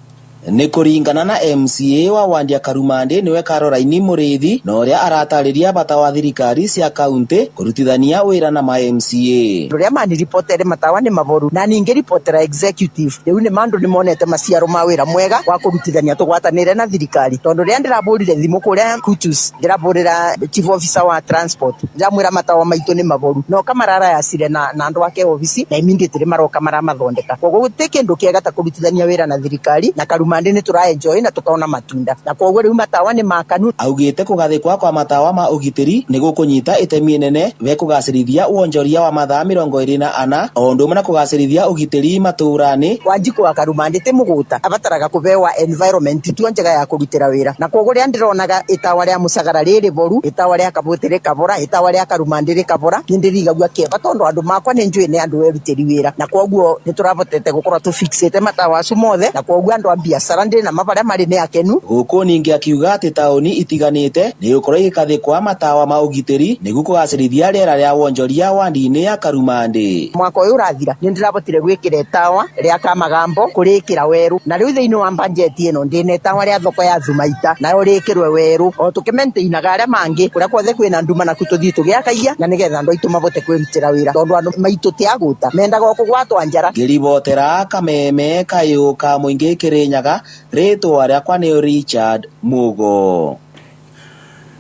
Nĩ kũringana na MCA wa wandi ya Karumande nĩwe Caroline Mũrĩithi, na ũrĩa aratarĩria bata wa thirikari cia kaunti kũrutithania wĩra na ma MCA. Rũrĩa mani reportere matawa nĩ maboru na ningĩ reportera executive rĩu nĩ mandũ nĩ monete maciaro ma wĩra mwega wa kũrutithania tũgwatanĩre na thirikari, tondũ rĩrĩa ndĩrabũrire thimũ kũrĩa Kutus ndĩrabũrĩra chief officer wa transport ndamwĩra matawa maitũ nĩ maboru, no kamarara yacire na andũ ake ofici na immediately maroka maramathondeka. Koguo gũtirĩ kĩndũ kĩega ta kũrutithania wĩra na thirikari, na Karumande nĩ tũraenjoy na tũkaona matunda, na koguo rĩu matawa nĩ makanu. Augĩte kũgathĩkwa kwa matawa ma ũgitĩri nĩ gũkũnyita itemi nene we kũgacĩrithia wonjoria wa mathaa 24 o ũndũ ũmwe na kũgacĩrithia ũgitĩri matũũra-inĩ. Wanjikũ wa Karumande tĩ mũgũta abataraga kũbewa environment tu njega ya kũrutĩra wĩra, na koguo rĩa ndĩronaga ĩtawa rĩa Mũcagara rĩrĩ boru, ĩtawa rĩa Kabũti rĩkabora, ĩtawa rĩa Karumande rĩkabora, nĩndĩrigagua kĩeba tondũ andũ makwa nĩ njũĩ nĩ andũ erutĩri wĩra, na koguo nĩ tũrabotete gũkorwo tũfixĩte matawa acu mothe, na koguo andũ a biacara biacara ndi na mabaria mari ni akenu. Guku ningi akiuga ati tauni itiganite ni ukorwo igikathikwa matawa ma ugitiri niguo kugacirithia riera ria wonjoria wandi-ini ya Karumandi. Mwaka uyu urathira ni ndirabotire gwikira tawa ria Kamagambo kurikira weru na riu thiini wa budget ino ndine tawa ria thoko ya Thumaita na urikirwe weru o tukimenteinaga aria mangi kuria kwothe kwina nduma na kututhii tugiakaia na nigetha andu aitu mabote kwirutira wira tondu andu maitu tiaguta mendaga kugwatwa njara. Ngiribotera Kameme Kayu ka Mwingi Kirinyaga ritwa riakwa ni Richard Mugo.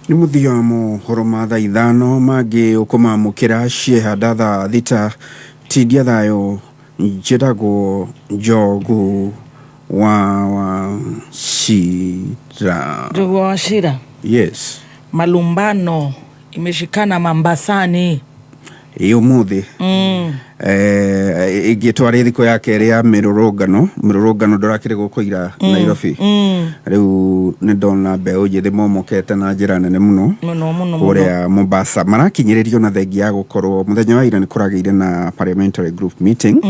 Ni muthia mohoro ma thaa ithano mangi ukumamukira cieha thaa thita tindia thayo njitagwo Njogu wa Shira. Njogu wa Shira. Yes. Malumbano imeshikana Mambasani umuthi igitwara thiko yake ria mirurungano ndurakire gukoira Nairobi riu ni ndona mbeu njithi momokete na njira nene muno kuria Mombasa marakinyiririo na thengia ya gukorwo muthenya wa ira ni kurageire na parliamentary group meeting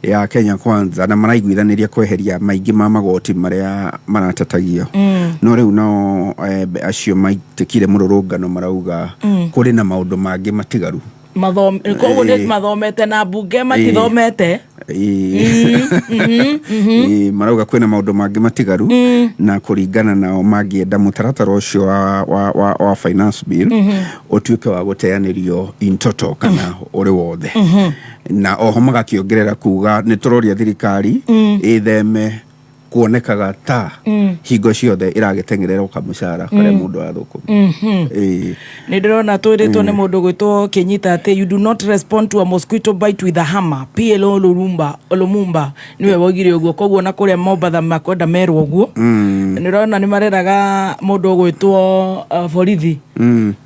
ya Kenya Kwanza na maraiguithaniria kweheria maingi ma magoti maria maratatagio no riu no acio maitikire mururungano marauga kuri na maundu mangi matigaru mathomete na bunge matithomete marauga kwina maundu mangi matigaru na kuringana nao mangienda mutaratara ucio wa finance bill utuike wa guteanirio in total kana uri wothe na oho magakiongerera kuga ni turoria thirikari itheme kuonekaga ta hingo ciothe iragitengerera ukamucara kare mundu athuku ni ndirona twiritwo ni mundu gwitwo Kenyita ati you do not respond to a mosquito bite with a hammer. PLO Olumumba niwe wogire uguo koguo na kuria Mombasa makwenda merwo uguo ndirona ni mareraga mundu gwitwo borithi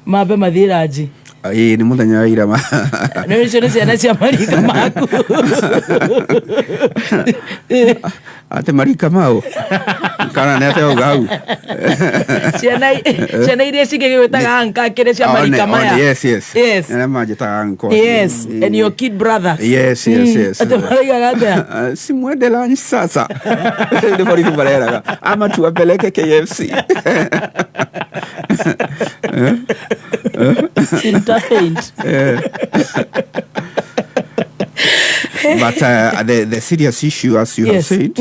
mambe mathiraji ni muthenya wa ira ma ni ciana cia marika maku ate marika mau kana nete ogau ciana iria cigigwitaga anka kire cia marika maya. Yes na majita anko. Yes and your kid brothers. Yes ate marika gata simwende la sasa ndio borithi bareraga ama tuwapeleke KFC Interfaint. But the serious issue, as you have said,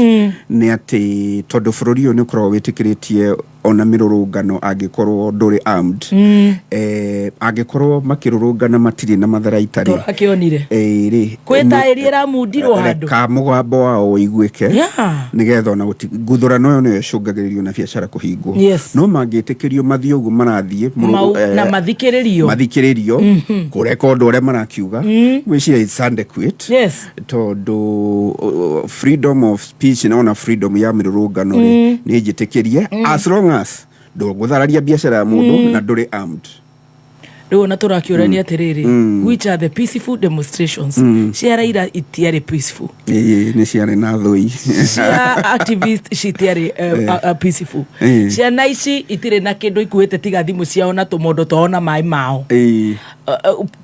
ni ati tondu bururi uyu ni ukorwo witikiritie ona mirurungano angikorwo nduri armed angikorwo makirurungana matiri na matharaitari akionire kwetaeria ramundirwo handu ka mugwambo wao iguike nigetha ona guthurano uyu ni cungagiririo na biacara kuhingwo no mangitikirio mathie ugu marathie na mathikiririo kureka undu uria marakiuga gwiciria it's adequate tondu freedom of speech na ona freedom ya mirurungano ni njitikirie as long as guthararia biacara ya mundu na nduri armed. Riu na turakiurania atiriri which are the peaceful demonstrations ciara ira itiari peaceful ni ciara na thui cia activist citiari peaceful ciana ici itire na kindu ikuite tiga thimu ciao na tumondo twaona mai mao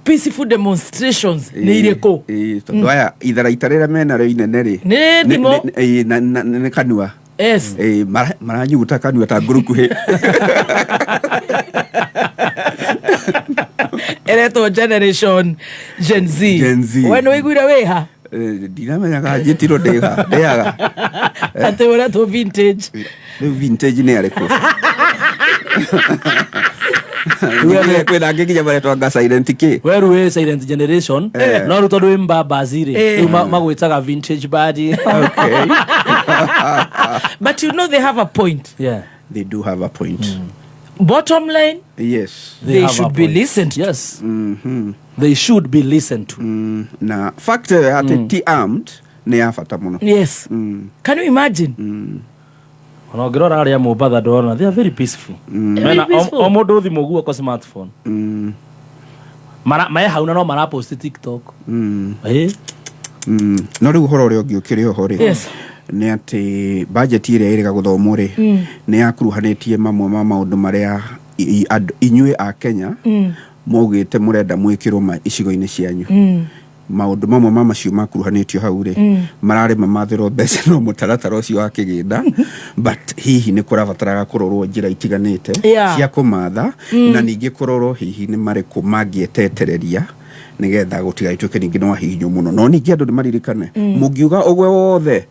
peaceful demonstrations ni iriku tondu aya itharaita rira mena ri inene ri ni kanua maranyuta kanua ta ngurukuhi ereto generation Gen Z weno wiguire weha ndinamenyaga njitiro ndeaga ate wera to vintage ni ariko wewe kwenda nginya bare twanga silent ki wewe silent generation no rutondo imba bazire magwitaga vintage body. Okay. But you know they have a point. They do have a point. Bottom line, yes, they should be listened to. Yes. They should be listened to. Na fact at T armed ni afata muno. Yes. Can you imagine? Onogirora aria Mombasa ndona they are very peaceful. Mena omodo thimu guo ko smartphone. Mara hauna no mara post TikTok. No riu horo ri ongiukire hori. Yes. Ni ati budget ire iriga guthomo ri ni akuruhanitie mamwe ma maundu maria inyue a Kenya mogite murenda mwikirwo ma icigo-ini cianyu maundu mamwe mama cio makuruhanitio hau ri marare mamathero mbeca no mutaratara ucio wa kigenda but hihi ni kurabataraga kurorwo njira itiganite cia kumatha na ningi kurorwo hihi ni mariku mangietetereria nigetha gutigaituke ningi no hihinyo muno no ningi andu ni maririkane mugiuga ogwe wothe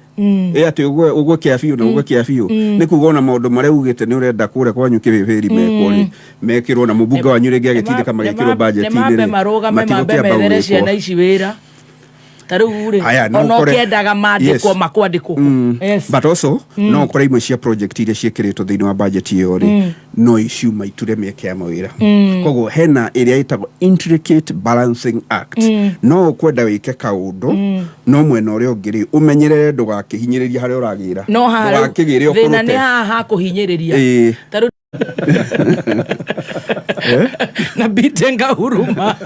ati ogwe kiafiu na ogwe kiafiu ni kuga ona maundu maria ugite ni urenda kure kwanyu kibibiri mekori mekirwo na mubunga wanyu ringi agitindika magikirwo budget ni marugame memere ciana ici wira no kiendaga mandikwo makwandikwo but also no kora imwe cia project iria ciikiritwo thiini wa budget iyo ri no issue iture mieke ya mawira koguo hena iria itagwo intricate balancing act no kwenda wike kaundu no mwena uria ungiri umenyerere ndugakihinyiriria haria uragira no hakigire okurute thina ni haha kuhinyiriria na bitenga huruma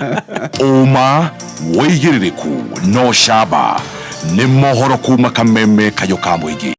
uma woigiririku no shaba ni mohoro kuma kameme kayo ka muingi.